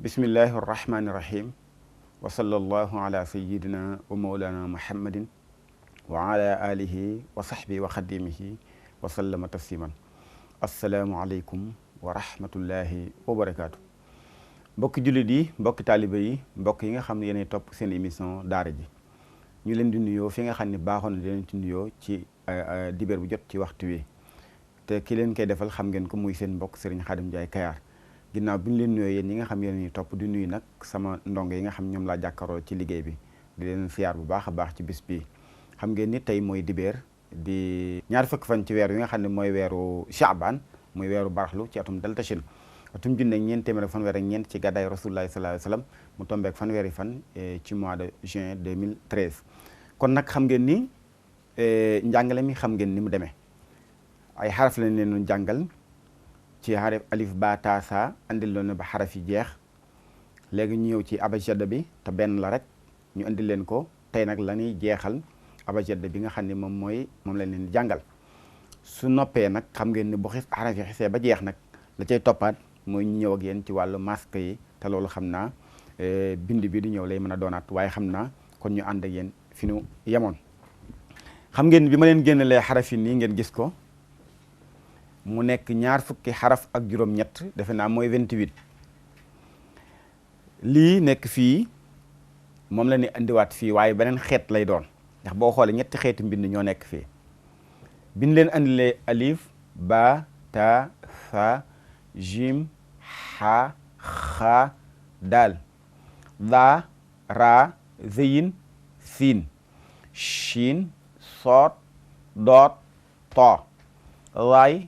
bismillahi arrahmani irrahim wa sallallahu ala sayidina wa maulana muhammadin wa ala alihi wa sahbihi wa xadimihi wa sallama tasliman asalaamualeykum wa rahmatullahi wa barakaatu. mbokki jullit yi mbokki taaliba yi mbokk yi nga xam ne yéenay topp seen émission daara ji ñu leen di nuyoo fi nga xam ne baaxoon na leen ci nuyoo ci dibéer bu jot ci waxtu wi te ki leen koy defal xam ngeen ko muy seen mbokk Serigne Khadim Ndiaye Kayar. ginnaaw bi ñu leen nuyoo yéen ñi nga xam yéen ñuy topp di nuyu nag sama ndongo yi nga xam ñoom laa jàkkaaroo ci liggéey bi di leen siyaar bu baax a baax ci bis bi xam ngeen ni tey mooy dibéer di ñaar fukki fan ci weer yi nga xam ne mooy weeru Shaaban muy weeru baraxlu ci atum Daltachin atum junne ñeent téeméer ak fanweer ak ñeent ci gàddaay Rasulullahi sallallahu alayhi wasallam mu tombeek fanweeri fan ci mois de juin 2013 kon nag xam ngeen ni njàngale mi xam ngeen ni mu demee ay xaraf lañ leen jàngal ci xaraf alif ba ta sa andil loon ba xaraf yi jeex léegi ñu ñëw ci abajada bi te benn la rek ñu andil leen ko tey nag la ñuy jeexal abajada bi nga xam ne moom lañ leen jàngal su noppee nag xam ngeen ni bu xaraf yi xisee ba jeex nag la cay toppaat mooy ñu ñëw ak yéen ci wàllu masque yi te loolu xam naa bind bi di ñëw lay mën a doonaat waaye xam naa kon ñu ànd ak yéen fi nu yemoon xam ngeen bi ma leen génnalee xaraf yi nii ngeen gis ko mu nekk ñaar fukki xaraf ak juróom-ñett defe naa mooy 28 lii nekk fii moom la ni indiwaat fii waaye beneen xeet lay doon ndax boo xoolee ñetti xeeti mbind ñoo nekk fii biñ leen andilee alif ba ta sa jim ha xa daal da ra zeyin siin shin soot doot to laay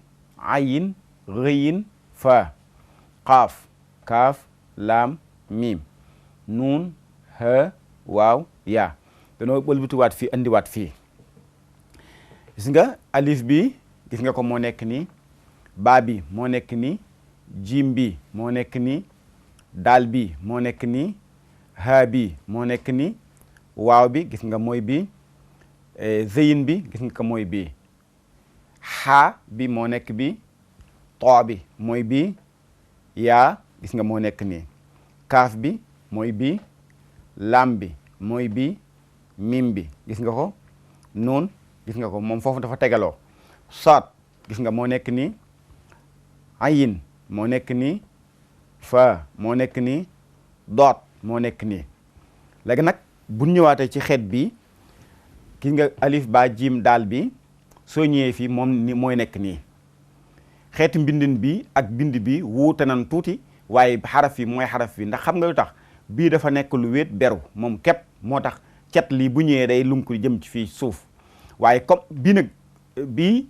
ayin rëyin fa qaaf kaaf laam miim nuun ha waaw yaa danoo bëlbituwaat fii andiwaat fii gis nga alif bi gis nga ko moo nekk nii baa bi moo nekk nii jiim bi moo nekk nii daal bi moo nekk nii haa bi moo nekk nii waaw bi gis nga mooy bii zeyin bi gis nga ko mooy bii xaa bi moo nekk bi too bi mooy bii yaa gis nga moo nekk nii kaaf bi mooy bii laam bi mooy bii mim bi gis nga ko nuun gis nga ko moom foofu dafa tegaloo saat gis nga moo nekk nii ayin moo nekk nii fa moo nekk nii doot moo nekk nii léegi nag bu ñëwaatee ci xeet bi gis nga alif ba jiim daal bi soo ñëwee fii moom ni mooy nekk nii xeeti mbindin bi ak bind bi wuute nan tuuti waaye xaraf yi mooy xaraf bi ndax xam nga lu tax bii dafa nekk lu wéet beru moom képp moo tax cet lii bu ñëwee day lunku jëm ci fii suuf waaye comme bii nag bii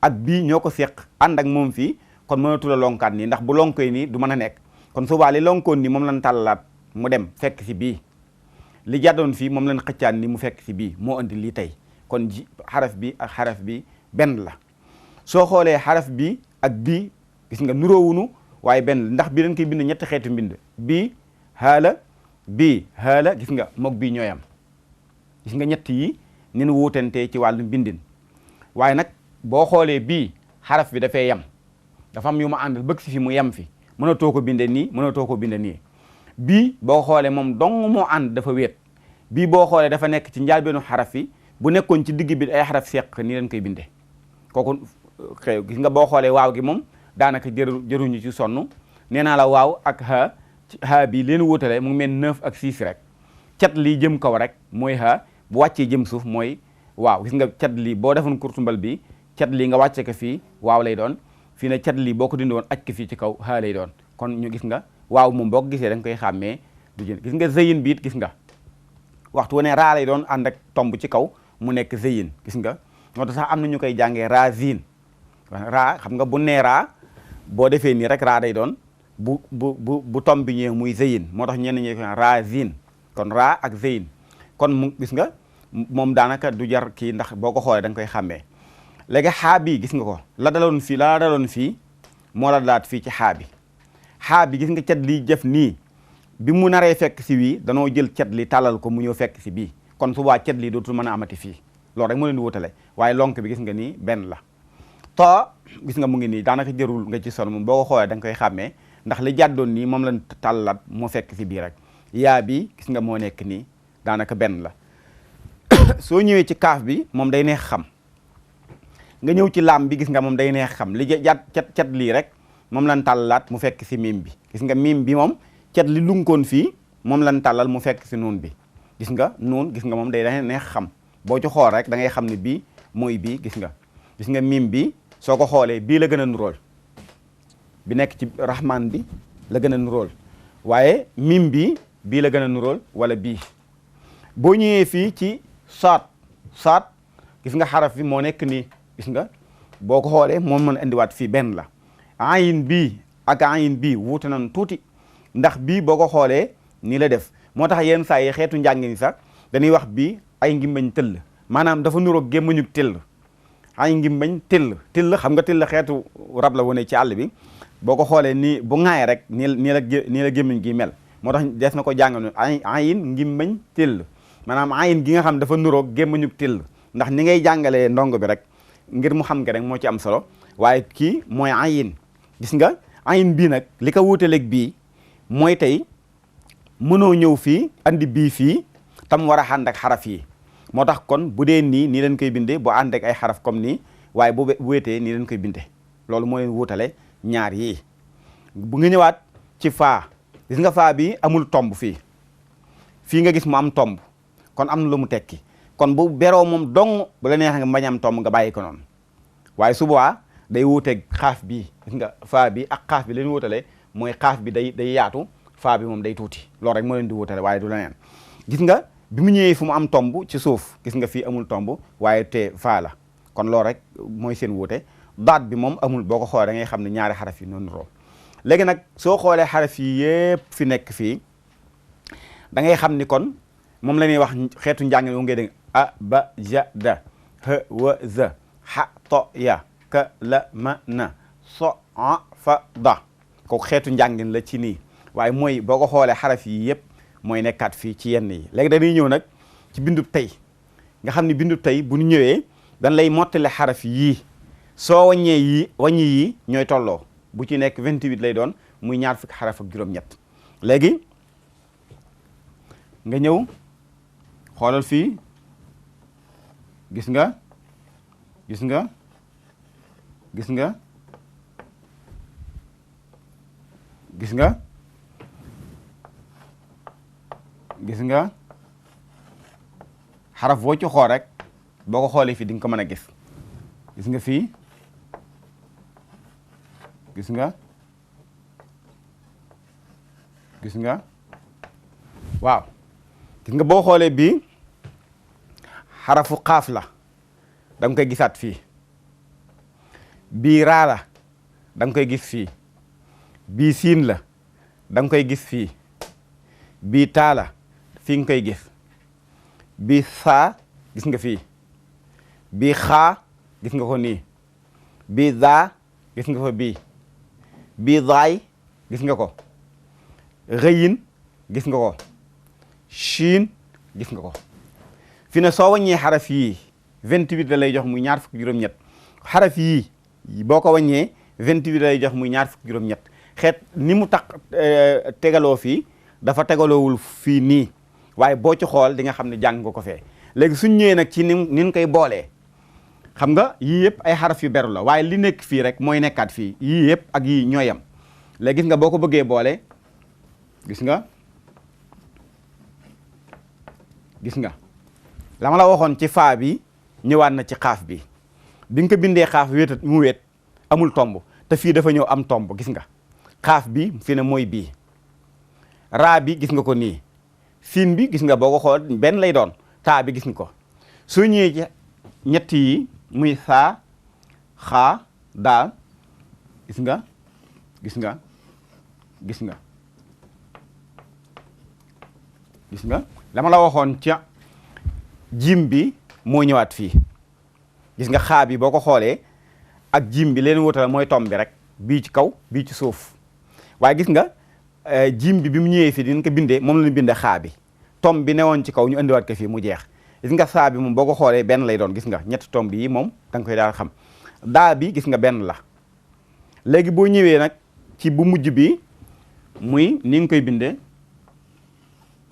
ak bii ñoo ko seq ànd ak moom fii kon mënatu la lonkaat nii ndax bu lonkoy nii du mën a nekk kon subaa li lonkoon nii moom lañ tàllalaat mu dem fekk si bii li jàddoon fii moom lañ xëccaan ni mu fekk si bii moo indi lii tey kon xaraf bi ak xaraf bi benn la soo xoolee xaraf bi ak bii gis nga nuroowunu waaye benn ndax bii dañ koy bind ñetti xeetu mbind bii haala gis nga mook bii ñooyam gis nga ñett yi ni nu wuutantee ci wàllu mbindin waaye nag boo xoolee bii xaraf bi dafay yem dafa am yu ma àndal bëgg si fi mu yem fi mënatoo ko binde nii mënatoo ko binde nii bii boo xoolee moom dong moo ànd dafa wéet bii boo xoolee dafa nekk ci njaalbeenu xaraf yi bu nekkoon ci digg bi ay xaraf seq nii leen koy binde kooku xew gis nga boo xoolee waaw gi moom daanaka jëruñu ci sonn nee naa la waaw ak ha bi leen wutale mu ngi mel 9 ak 6 rek cat lii jëm kaw rek mooy ha bu wàccee jëm suuf mooy waaw gis nga cat lii boo defoon kurtumbal bi cat lii nga wàcce ko fii waaw lay doon fii ne cat lii boo ko dindi woon aj ko fii ci kaw ha lay doon kon ñu gis nga waaw moom boo ko gisee da nga koy xàmmee du jën gis nga zeyin bi it gis nga waxtu wane raa lay doon ànd ak tomb ci kaw mu nekk zeyin gis nga moo tax sax am na ñu koy jàngee raa zin raa xam nga bu nee raa boo defee nii rek raa day doon bu tomb bi ñëwee muy zeyin moo tax ñenn ñi ko raa zin kon raa ak zeyin kon mu gis nga moom daanaka du jar kii ndax boo ko xoolee da nga koy xàmmee léegi xaa bi gis nga ko la daloon fii moo la dalaat fii ci xaa bi gis nga cat lii jëf nii bi mu naree fekk si wii danoo jël cat li tàllal ko mu ñëw fekk si bii kon subaa cat lii dootul mën a amati fii loolu rek moo leen di wutale waaye lonk bi gis nga nii benn la to gis nga mu ngi nii daanaka jërul nga ci son moom boo ko xoolee da nga koy xàmmee ndax li jàddoon nii moom lañ tàllaat moo fekk si bii rek yaa bi gis nga moo nekk nii daanaka benn la soo ñëwee ci kaaf bi moom day neex xam nga ñëw ci laam bi gis nga moom day neex xam li jat cat lii rek moom lañ tàllalaat mu fekk si miim bi gis nga miim bi moom cat li lunkoon fii moom lañ tàllal mu fekk si nuun bi gis nga nuun gis nga moom day neex xam boo ci xool rek da ngay xam ne bii mooy bii gis nga miim bi soo ko xoolee bii la gën a nuróol bi nekk ci rahman bi la gën a nuróol waaye miim bi bii la gën a nuróol wala bii boo ñëwee fii ci saat gis nga xaraf bi moo nekk nii gis nga boo ko xoolee moom mën a indiwaat fii benn la ayin bii ak ayin bii wuute nañ tuuti ndax bii boo ko xoolee nii la def moo tax yenn saa yi xeetu njàng ni sax dañuy wax bii ay ngimbañ tëll maanaam dafa nuroog gémmañu tëll ay ngimbañ tëll xam nga tëll xeetu rab la wane ci àll bi boo ko xoolee nii bu ŋaay rek nii la gémmañ gi mel moo tax des na ko jàngal ayin ngimbañ tëll maanaam ayin gi nga xam dafa nuroog gémmañu tëll ndax ni ngay jàngalee ndongo bi rek ngir mu xam nga rek moo ci am solo waaye kii mooy ayin gis nga ayin bii nag li ko wuutaleeg bii mooy tey mënoo ñëw fii andi bii fii tam war a ànd ak xaraf yi moo tax kon bu dee nii leen koy bindee bu ànd ak ay xaraf comme nii waaye bu wéetee nii leen koy bindee loolu moo leen wuutale ñaar yii bu nga ñëwaat ci faa gis nga faa bi amul tomb fii nga gis mu am tomb kon am na lu mu tekki kon bu beroo moom dong bu la neexee nga bañ am tomb nga bàyyi ko noonu waaye su boobaa day wuuteeg xaaf bi gis nga faa bi ak xaaf bi leen wuutale mooy xaaf bi day yaatu faa bi moom day tuuti loolu rek moo leen di wuutale waaye du leneen gis nga bi mu ñëwee fu mu am tomb ci suuf gis nga fii amul tomb waaye te faa la kon loolu rek mooy seen wuute daat bi moom amul boo ko xoolee da ngay xam ne ñaari xaraf yi noonu roo léegi nag soo xoolee xaraf yi yépp fi nekk fii da ngay xam ni kon moom la ñuy wax xeetu njàng wu ngay dégg a ba ja da h wa za ha to ya ka la ma na so a fa da kooku xeetu njàngin la ci nii waaye mooy boo ko xoolee xaraf yi yëpp mooy nekkaat fii ci yenn yi léegi dañuy ñëw nag ci bindub tey nga xam ne bindub tey bu ñu ñëwee dañ lay mottale xaraf yii soo wàññee yii wàññi yii ñooy tolloo bu ci nekk 28 lay doon muy ñaar fukki xaraf ak juróom-ñett léegi nga ñëw xoolal fii gis nga gis nga gis nga gis nga gis nga xaraf boo ci xool rek boo ko xoolee fii di nga ko mën a gis gis nga fii gis nga gis nga waaw gis nga boo xoolee bii xarafu xaaf la da nga koy gisaat fii bii raa la da nga koy gis fii bii siin la da nga koy gis fii bii taa la fii nga koy gis bii saa gis nga fii bii xaa gis nga ko nii bii zaa gis nga ko bii zaay gis nga ko rëyin gis nga ko chiin gis nga ko fi ne soo wàññee xaraf yii 28 la lay jox muy ñaar fukki juróom-ñett xaraf yii boo ko wàññee 28 la lay jox muy ñaar fukki juróom-ñett xeet ni mu tax tegaloo fii dafa tegaloowul fii nii waaye boo ci xool di nga xam ne jàng nga ko fee léegi suñ ñëwee nag ci nin koy boolee xam nga yii yëpp ay xaraf yu beru la waaye li nekk fii rek mooy nekkaat fii yii yëpp ak yii ñooyam léegi gis nga boo ko bëggee boole gis nga la ma la waxoon ci faa bi ñëwaat na ci xaaf bi bi nga ko bindee xaaf wéet mu wéet amul tomb te fii dafa ñëw am tomb gis nga xaaf bi fi ne mooy bii raa bi gis nga ko nii siin bi gis nga boo ko xool benn lay doon taa bi gis nga ko soo ñëwee ci ñett yi muy saa xaa daal gis nga gis nga gis nga gis nga la ma la waxoon ca jim bi moo ñëwaat fii gis nga xaa bi boo ko xoolee ak jim bi leen wutal mooy tom bi rek bii ci kaw bii ci suuf waaye gis nga jim bi mu ñëwee fii dinañ ko bindee moom la ñu bindee xaa bi tom bi newoon ci kaw ñu indiwaat ko fii mu jeex gis nga saa bi moom boo ko xoolee benn lay doon gis nga ñetti tomb yi moom da nga koy daal xam daa bi gis nga benn la léegi boo ñëwee nag ci bu mujj bi muy ni nga koy bindee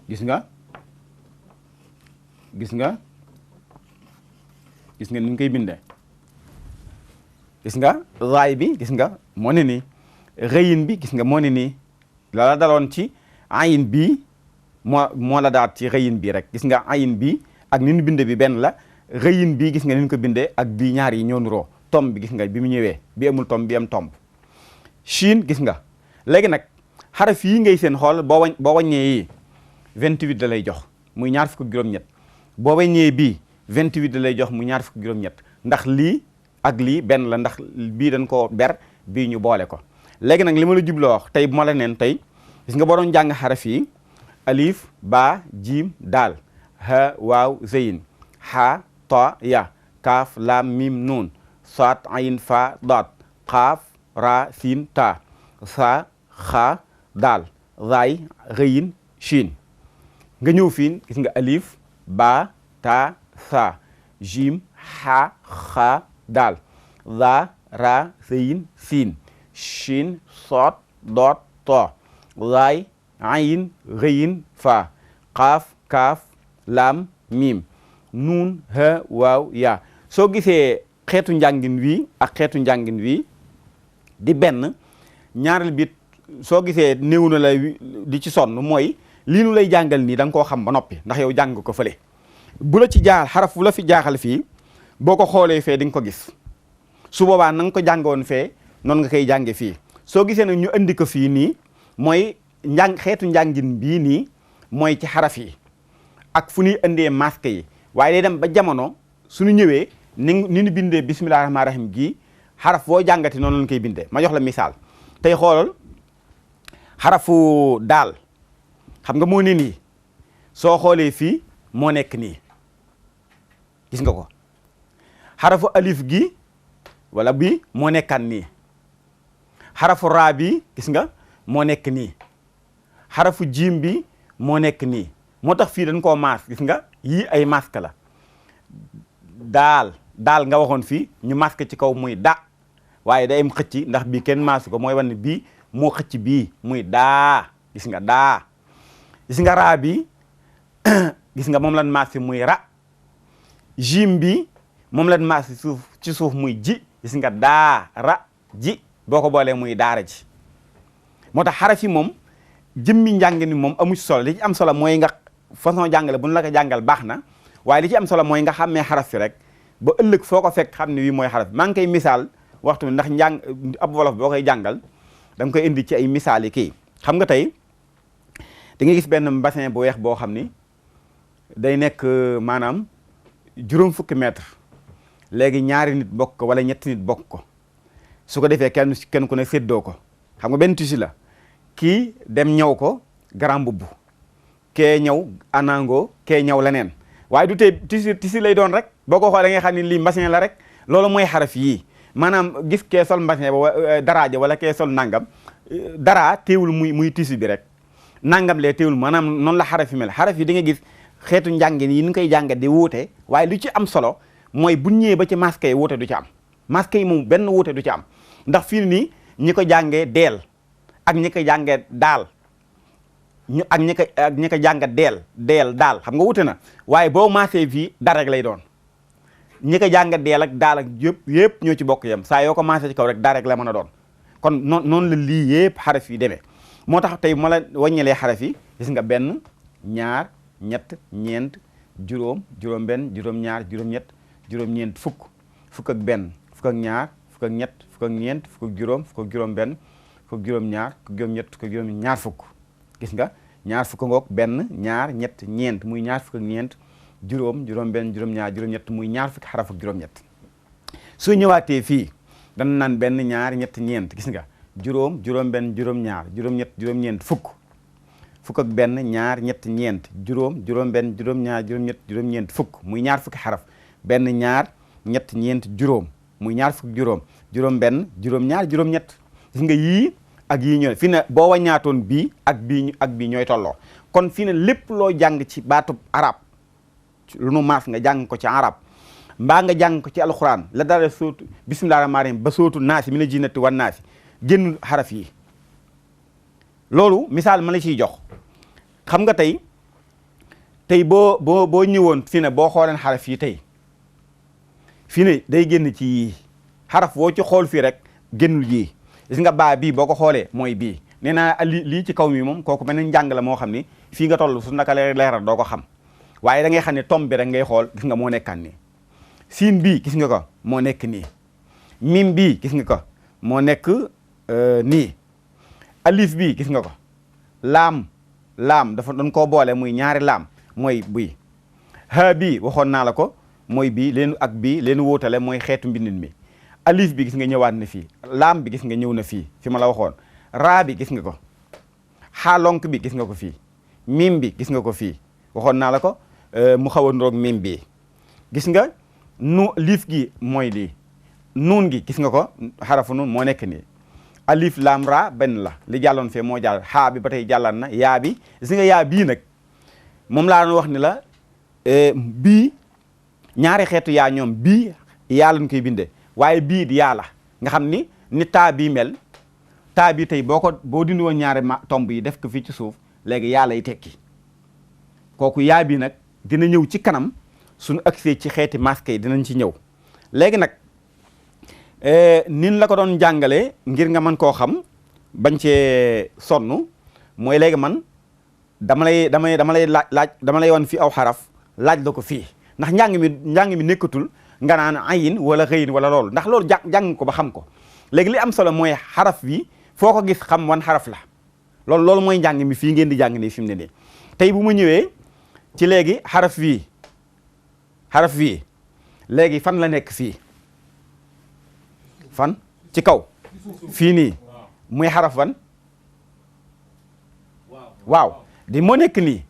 gis nga ni nga koy bindee gis nga raay bi gis nga moo ne nii rëyin bi gis nga moo ne nii la daloon ci ayin bii moo la daat ci rëyin bii rek gis nga ayin bii ak ni ñu binde bi benn la rëyin bii gis nga ni ñu ko bindee ak bii ñaar yi ñoo nuroo tomb bi gis nga bi mu ñëwee bi amul tomb bi am tomb Chine gis nga léegi nag xaraf yi ngay seen xool boo wàññee yi 28 da lay jox muy ñaar fukk ak juróom-ñett boo wàññee bii 28 da lay jox muy ñaar fukk ak juróom-ñett ndax lii ak lii benn la ndax bii dañ ko ber bii ñu boole ko léegi nag li ma la jubloo wax tey bu ma la neen tey gis nga boo doon jàng xaraf yi alif ba jiim daal ha waaw zeyin ha ta ya kaaf laam mim nuun saat ayin fa daat xaaf ra siin ta sa xa daal zaay rëyin shin nga ñëw fiin gis nga alif ba ta sa jim ha xa daal za ra zeyin siin shin soot doot to zaay ayin rëyin fa xaaf kaaf laam miim nuun ha waaw yaa soo gisee xeetu njàngin wi ak xeetu njàngin wi di benn ñaareel bit soo gisee néew na la di ci sonn mooy lii nu lay jàngal nii da nga koo xam ba noppi ndax yow jàng ko fële bu la ci jaaxal xaraf bu la fi jaaxal fii boo ko xoolee fee di nga ko gis su boobaa na nga ko jàngoon fee noonu nga koy jànge fii soo gisee nag ñu indi ko fii nii mooy xeetu njàngin bii nii mooy ci xaraf yi ak fu ñuy indee masque yi waaye day dem ba jamono suñu ñëwee ni ñu bindee bismillahi rahmaani rahim gii xaraf boo jàngati noonu lañ koy bindee ma jox la misaal tey xoolal xarafu daal xam nga moo ne nii soo xoolee fii moo nekk nii gis nga ko xarafu alif gi wala bi moo nekkaan nii xarafu raa bi gis nga moo nekk nii xarafu jiim bi moo nekk nii moo tax fii dañ koo maas gis nga yii ay masque la daal nga waxoon fii ñu masque ci kaw muy da waaye day am xëcc ndax bii kenn maasu ko mooy wan ne bii moo xëcc bii muy daa gis nga daa gis nga raa bi gis nga moom lan maas muy ra jiim bi moom lan maas ci suuf muy ji gis nga daa ra ji boo ko boolee muy daara ji moo tax xaraf yi moom jëmmi njàng ni moom amu ci solo li ci am solo mooy nga façon jàngale bu ñu la ko jàngal baax na waaye li ci am solo mooy nga xàmmee xaraf fi rek ba ëllëg foo ko fekk xam ne wii mooy xaraf maa ngi koy misaal waxtu ndax njàng ab wolof boo koy jàngal da nga koy indi ci ay misaal yi kii xam nga tey da nga gis benn bassin bu weex boo xam ni day nekk maanaam juróom fukki mètre léegi ñaari nit bokk ko wala ñetti nit bokk ko su ko defee kenn ku ne séddoo ko xam nga benn tissu la kii dem ñëw ko grand mbubb kee ñëw anango kee ñëw leneen waaye du tee tissu lay doon rek boo ko xoolee nga xam ne lii mbasin la rek loolu mooy xaraf yii maanaam gis kee sol mbasin ba daraaja wala kee sol nangam dara teewul muy tissu bi rek nangam lee teewul maanaam noonu la xaraf yi mel xaraf yi di nga gis xeetu njàngin yi ni koy jàngat di wuute waaye lu ci am solo mooy bu ñëwee ba ci masque yi wuute du ci am masque yi moom benn wuute du ci am ndax fii nii ñi ko jàngee deel ak ñi ko jàngee daal ak ñi ko jàngat deel daal xam nga wute na waaye boo maasee fii dara rek lay doon ñi ko jàngat deel ak daal ak yëpp ñoo ci bokk yem saa yoo ko maasee ci kaw rek dara rek la mën a doon kon noonu la lii yëpp xaraf yi demee moo tax tey ma la wàññilee xaraf yi gis nga benn ñaar ñett ñeent juróom juróom-benn juróom-ñaar juróom-ñett juróom-ñeent fukk ak benn fukk ak ñaar fukk ak ñett fukk ak ñeent fukk ak juróom fukk ak juróom-benn fukk ak juróom-ñaar fukk ak juróom-ñett fukk ak juróom-ñaar fukk gis nga ñaar fukk ngoog benn ñaar ñett ñeent muy ñaar fukk ak ñeent juróom juróom-benn juróom-ñaar juróom-ñett muy ñaar fukki xaraf ak juróom-ñett soo ñëwaatee fii dana naan benn ñaar ñett ñeent gis nga juróom juróom-benn juróom-ñaar juróom-ñett juróom-ñeent fukk ak benn ñaar ñett ñeent juróom juróom-benn juróom-ñaar juróom-ñett juróom-ñeent fukk muy ñaar fukki xaraf benn ñaar ñett ñeent juróom muy ñaar fukki juróom juróom-benn juróom-ñaar juróom-ñett gis nga yii ak yii ñooy fi ne boo waññaatoon bii ak bii ñooy tolloo kon fi ne lépp loo jàng ci baatub arab lu nu maas nga jàng ko ci arab mbaa nga jàng ko ci alxuraan la dara sootu bismillaahi rahmaani rahiim ba sootu naasi mina jinnati wan naasi génn xaraf yi loolu misaal ma la ciy jox xam nga tey boo ñëwoon fi ne boo xooleen xaraf yi tey fii ne day génn ci yii xaraf boo ci xool fii rek génnul yii gis nga baa bii boo ko xoolee mooy bii nee naa lii ci kaw mi moom kooku beneen njàng la moo xam ni fii nga toll su naka leeral doo ko xam waaye da ngay xam ne tom bi rek ngay xool gis nga moo nekkaan nii siin bii gis nga ko moo nekk nii mim bii gis nga ko moo nekk nii alif bii gis nga ko laam dafa doon koo boole muy ñaari laam mooy bii ha bii waxoon naa la ko mooy bii leen ak bii leen wóotale mooy xeetu mbindin mi alif bi gis nga ñëwaat na fii laam bi gis nga ñëw na fii fi ma la waxoon raa bi gis nga ko xaalonk bi gis nga ko fii mim bi gis nga ko fii waxoon naa la ko mu xaw a niroog mim bi gis nga liif gi mooy lii nuun gi gis nga ko xarafu nuun moo nekk nii alif laam raa benn la li jàlloon fee moo jàll xaa bi ba tey jàllan na yaa bi gis nga yaa bii nag moom laa doon wax ni la bii ñaari xeetu yaa ñoom bii yaa lañ koy bindee waaye bii di yaa la nga xam ni taa bii mel taa bi tey boo dindi woon ñaari tomb yi def ko fii ci suuf léegi yaa lay tekki kooku yaa bi nag dina ñëw ci kanam suñu agsee ci xeeti masque yi dinañ ci ñëw léegi nag nin la ko doon jàngalee ngir nga mën koo xam bañ cee sonn mooy léegi man dama lay laaj wan fii aw xaraf laaj la ko fii ndax njàng mi nekkatul nga naan ayin wala xëyin wala loolu ndax loolu jàng ko ba xam ko léegi li am solo mooy xaraf bi foo ko gis xam wan xaraf la loolu mooy njàng mi fii ngeen di jàng nii fi mu ne nii tey bu ma ñëwee ci léegi xaraf bii léegi fan la nekk fii fan ci kaw fii nii muy xaraf fan waaw di moo nekk nii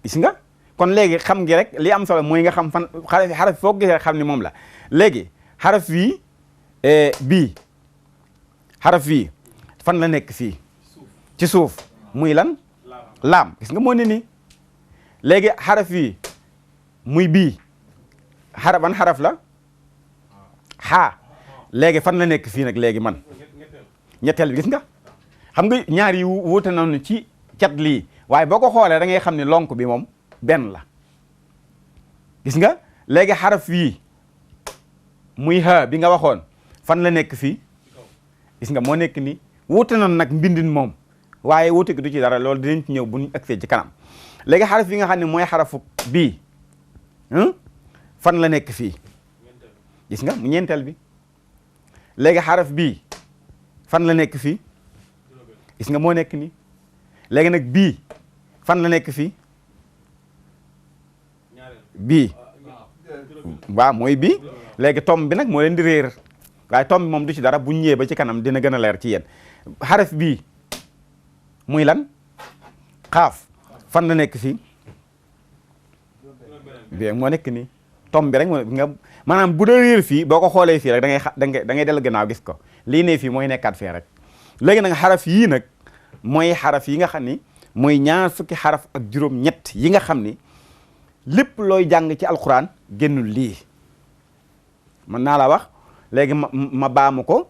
gis nga kon léegi xam ngi rek li am solo mooy nga xam fan xaraf foo ko gisee xam ni moom la léegi xaraf bii xaraf bii fan la nekk fii ci suuf muy lan laam gis nga moo ne nii léegi xaraf bii muy bii ban xaraf la xaa léegi fan la nekk fii nag léegi man ñetteel bi gis nga xam nga ñaar yi wuute nañu ci cat lii waaye boo ko xoolee da ngay xam ne lonk bi moom benn la gis nga léegi xaraf yii muy ha bi nga waxoon fan la nekk fii gis nga moo nekk nii wuute nañu nag mbindin moom waaye wuute gi du ci dara loolu dinañ ci ñëw bu ñu agsee ci kanam léegi xaraf yi nga xam ne mooy xarafu bii fan la nekk fii gis nga mu ñeenteel bi léegi xaraf bii fan la nekk fii gis nga moo nekk nii léegi nag bii fan la nekk fii bii waaw mooy bii léegi tomb bi nag moo leen di réer waaye tomb bi moom du ci dara bu ñëwee ba ci kanam dina gën a leer ci yéen xaraf bii muy lan xaaf fan la nekk fii bii moo nekk nii tomb bi rek nga maanaam bu dee réer fii boo ko xoolee fii rek da ngay dellu gannaaw gis ko lii ne fii mooy nekkaat fii rek léegi nag xaraf yii nag mooy xaraf yi nga xam ni mooy ñaar fukki xaraf ak juróom-ñett yi nga xam ni lépp looy jàng ci alquran génnul lii mën naa la wax léegi ma baamu ko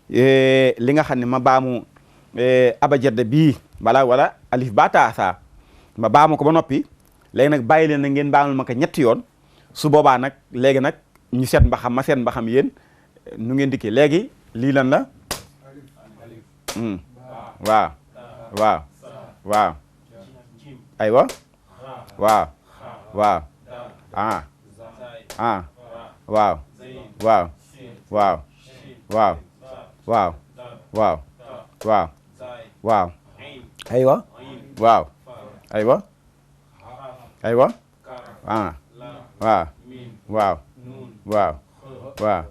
li nga xam ne ma baamu abajada bii wala alif ba taa saa ma baamu ko ba noppi léegi nag bàyyi leen na ngeen baamul ma ko ñetti yoon su boobaa nag léegi nag ñu seet mbaxam ma seet mbaxam yéen nu ngeen dikkee léegi lii lan la waaw waaw waaw aywa waaw waaw waaw waaw waaw waaw waaw waaw waaw aywa waaw aywa aywa waaw waaw waaw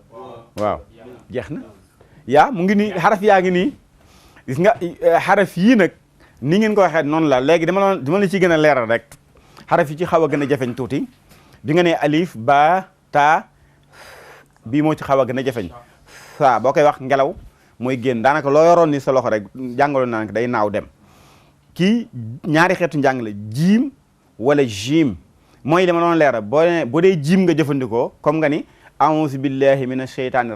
waaw jeex na yaa mu ngi nii xaraf yaa ngi nii gis nga xaraf yii nag ni ngeen ko waxee noonu la léegi dama la ci gën a leeral rek xaraf yi ci xaw a gën a jafeñ tuuti bi nga ne alif ba ta bii moo ci xaw a gën a jafeñ saa boo koy wax ngelaw mooy génn daanaka loo yoroon ni sa loxo rek jàngaloon naa day naaw dem kii ñaari xeetu njàng la jiim wala jiim mooy dama doon leeral boo dee jiim nga jëfandikoo comme nga ni a'uuzu billahi minash shaytaani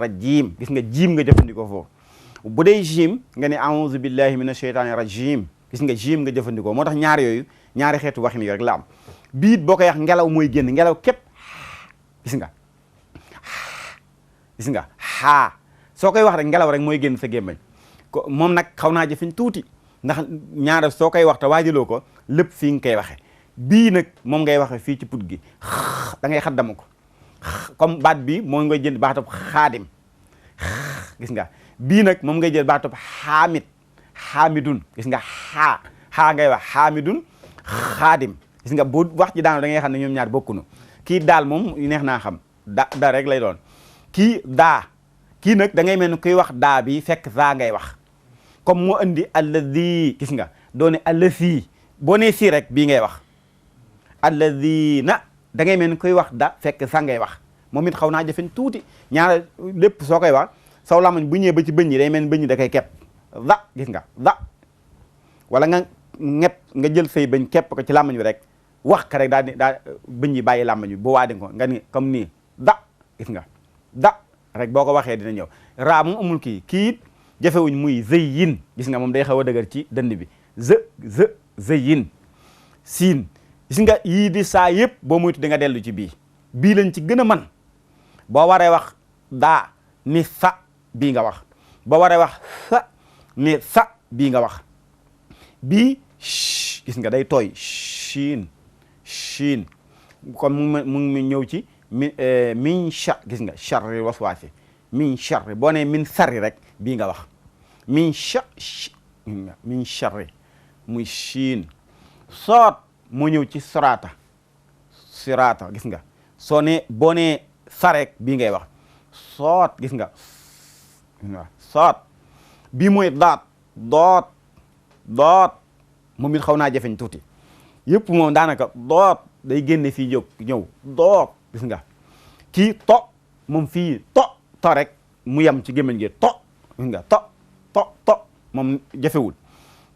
gis nga jiim nga jëfandikoo foofu bu dee jiim nga ni a'uuzu billahi minash shaytaani rajim gis nga jiim nga jëfandikoo moo tax ñaar yooyu ñaari xeetu waxin yi rek la am biit boo koy wax ngelaw mooy génn ngelaw képp gis nga xaa soo koy wax rek ngelaw rek mooy génn sa gémmañ ko moom nag xaw naa jëfiñ tuuti ndax ñaara soo koy wax te waajaloo ko lépp fii nga koy waxe bii nag moom ngay waxe fii ci put gi da ngay xaddama ko comme baat bi moom ngay jël baatub xaadim gis nga bii nag moom ngay jël baatub xaamidun gis nga xaa ngay wax xaamidun xaadim gis nga bu wax ci daano da ngay xam ne ñoom ñaar bokkunu kii daal moom neex naa xam da rek lay doon kii daa kii nag da ngay mel ni kuy wax daa bi fekk daa ngay wax comme moo andi alladi gis nga doone allasi boo nee sii rek bii ngay wax alladina da ngay mel ni kuy wax da fekk sa ngay wax moom it xaw naa jëfen tuuti ñaar lépp soo koy wax saw lamañ bu ñëwee ba ci bëñ yi day mel ni bëñ yi da koy kepp da gis nga da wala nga nga jël say bëñ kepp ko ci lamañ bi rek wax ka rek daa bëñ yi bàyyi lamañ bi boo waa di ko nga ni comme nii da gis nga da rek boo ko waxee dina ñëw raa moom amul kii it jafewuñ muy zëyin gis nga moom day xaw a dëgër ci dënn bi zëyin siin gis nga yii di saa yëpp boo moytu di nga dellu ci bii lañ ci gën a man boo waree wax daa ni sa bii nga wax boo waree wax sa ni sa bii nga wax bii gis nga day tooy chiin comme mu ngi ñëw ci min cha gis nga charri waswaasi min charri boo nee min sarri rek bii nga wax min charri muy chiin soot moo ñëw ci sirata gis nga boo nee sarek bii ngay wax soot gis nga soot bii mooy doot moom it xaw naa jafeñ tuuti yëpp moom daanaka doot day génne fii jóg ñëw doot gis nga kii to moom fii to rek mu yem ci gémmiñ gi to gis nga to moom jafewul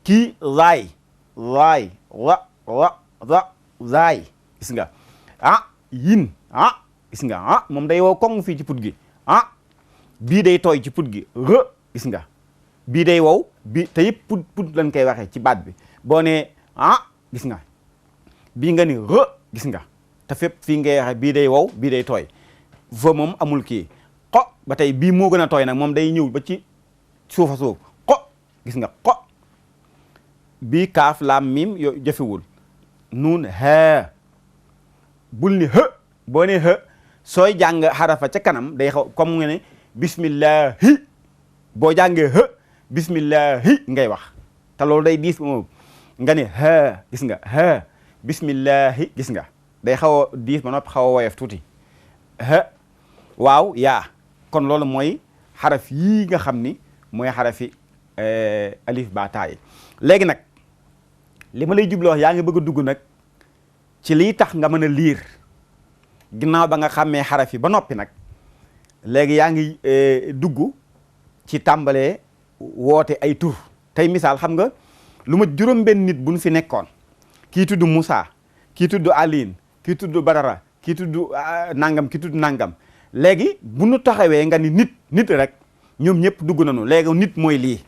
kii zaay zaay gis nga yin gis nga moom day wow koŋ fii ci put gi bii day tooy ci put gi gis nga bii day wow bi te yëpp put lañ koy waxee ci baat bi boo nee gis nga bii nga ni gis nga te fépp fii ngay waxe bii day wow bii day tooy fa moom amul kii ba tey bii moo gën a tooy nag moom day ñëw ba ci suufa suuf gis nga bii kaaf laam miim yo jafewul nuun bul ni boo ne sooy jàng xarafa ca kanam day xaw comme nga ne bismillahi boo jàngee bismillahi ngay wax te loolu day diis moom nga ne gis nga bismillahi gis nga day xaw a diis ba noppi xaw a woyof tuuti waaw yaa kon loolu mooy xaraf yii nga xam ni mooy xarafi alif ba taa yi léegi nag li ma lay jubloo wax yaa ngi bëgg a dugg nag ci liy tax nga mën a liir ginnaaw ba nga xàmmee xaraf yi ba noppi nag léegi yaa ngi dugg ci tàmbalee woote ay tur tey misaal xam nga lu ma juróom-benn nit buñ fi nekkoon kii tudd Moussa kii tudd Aline kii tudd Badara kii tudd nangam kii tudd nangam léegi bu nu taxawee nga ni nit rek ñoom ñëpp dugg nañu léegi nit mooy lii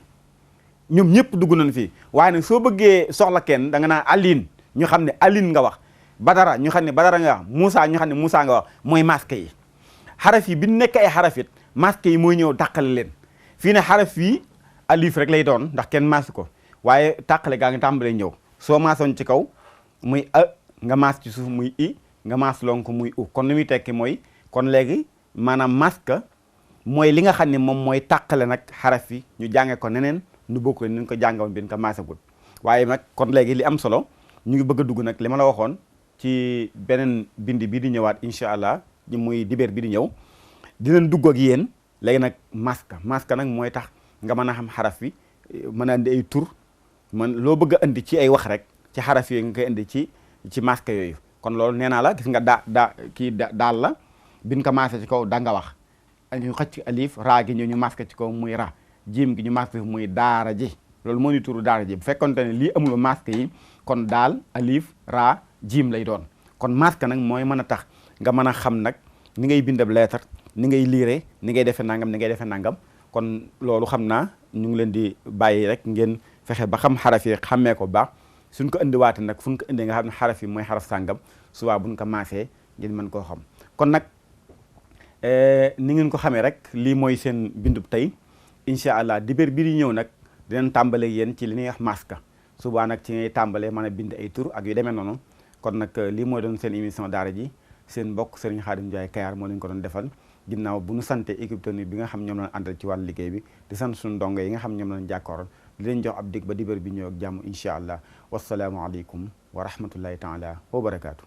ñoom ñëpp dugg nañu fii waaye nag soo bëggee soxla kenn da nga naan Aline ñu xam ne Aline nga wax Badara ñu xam ne Badara nga wax Moussa ñu xam ne Moussa nga wax mooy masque yi xaraf yi bi nekk ay xaraf it masque yi mooy ñëw tàqale leen fii ne xaraf yi alif rek lay doon ndax kenn maas ko waaye tàqale gaa ngi tàmbalee ñëw soo maasoon ci kaw muy nga maas ci suuf muy i nga maas lonk muy u kon li muy tekki mooy kon léegi maanaam masque mooy li nga xam ne moom mooy tàqale nag xaraf yi ñu jànge ko neneen nu bokk ni ñu ko jàngoon bi ñu ko maasagul waaye nag kon léegi li am solo ñu ngi bëgg a dugg nag li ma la waxoon ci beneen bind bi di ñëwaat incha allah ñu muy dibéer bi di ñëw dinañ dugg ak yéen léegi nag masque nag mooy tax nga mën a xam xaraf yi mën a indi ay tur man loo bëgg a indi ci ay wax rek ci xaraf yi nga koy indi ci masque yooyu kon loolu nee naa la gis nga daal la bin ko maasee ci kaw da nga wax ñu xëcc alif raa gi ñu masque ci kaw muy ra jiim gi ñu masque muy daara ji loolu moo ñu turu daara ji bu fekkonte ne lii amul masque yi kon daal alif ra jiim lay doon kon masque nag mooy mën a tax nga mën a xam nag ni ngay bindab lettre ni ngay liire ni ngay defee nangam kon loolu xam naa ñu ngi leen di bàyyi rek ngeen fexe ba xam xaraf yi xàmmee ko baax suñ ko indiwaate nag fu ñu ko indee nga xam ne xaraf yi mooy xaraf sàngam suba buñ ko maasee ngeen mën koo xam kon nag ni ngeen ko xamee rek lii mooy seen bindub tey incha allah dibéer bi di ñëw nag dinañ tàmbale yéen ci li ñuy wax maska subaa nag ci ngay tàmbalee mën a bind ay tur ak yu demee noonu kon nag lii mooy doon seen émission daara ji seen mbokk Serigne Khadim Ndiaye Kayar moo leen ko doon defal ginnaaw bu ñu sante équipe technique bi nga xam ñoom lañ àndal ci wàllu liggéey bi di sant suñu ndongo yi nga xam ñoom lañ jàkkooroon di leen jox ab dig ba dibéer bi ñëw ak jàmm incha allah wasalaamu aleykum wa rahmatullahi taala wa barakaatu